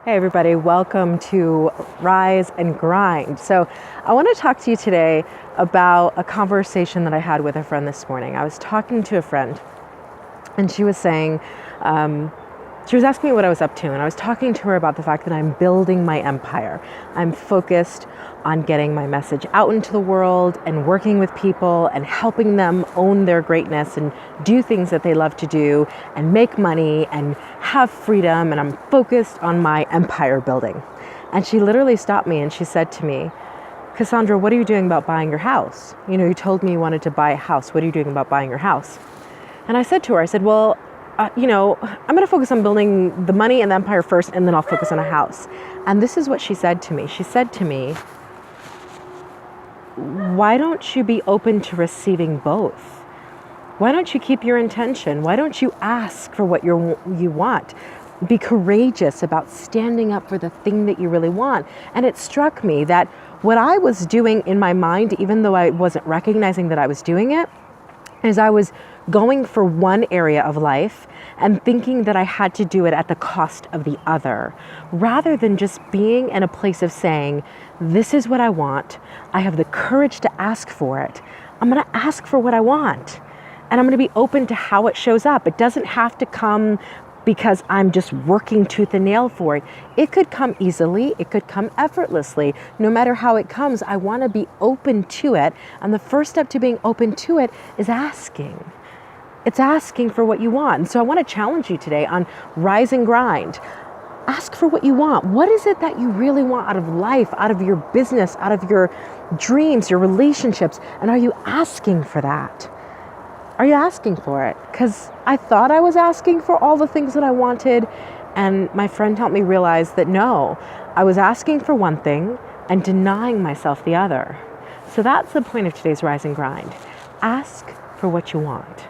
Hey everybody, welcome to Rise and Grind. So I want to talk to you today about a conversation that I had with a friend this morning. I was talking to a friend and she was saying, she was asking me what I was up to, and I was talking to her about the fact that I'm building my empire. I'm focused on getting my message out into the world and working with people and helping them own their greatness and do things that they love to do and make money and have freedom. And I'm focused on my empire building. And she literally stopped me and she said to me, Cassandra, what are you doing about buying your house? You told me you wanted to buy a house. What are you doing about buying your house? And I said to her, I said, well, I'm going to focus on building the money and the empire first, and then I'll focus on a house. And this is what she said to me. She said to me, why don't you be open to receiving both? Why don't you keep your intention? Why don't you ask for what you want? Be courageous about standing up for the thing that you really want. And it struck me that what I was doing in my mind, even though I wasn't recognizing that I was doing it, is I was going for one area of life and thinking that I had to do it at the cost of the other, rather than just being in a place of saying, this is what I want. I have the courage to ask for it. I'm going to ask for what I want, and I'm going to be open to how it shows up. It doesn't have to come because I'm just working tooth and nail for it. It could come easily. It could come effortlessly. No matter how it comes, I want to be open to it. And the first step to being open to it is asking. It's asking for what you want. And so I want to challenge you today on Rise and Grind. Ask for what you want. What is it that you really want out of life, out of your business, out of your dreams, your relationships? And are you asking for that? Are you asking for it? Because I thought I was asking for all the things that I wanted, and my friend helped me realize that no, I was asking for one thing and denying myself the other. So that's the point of today's Rise and Grind. Ask for what you want.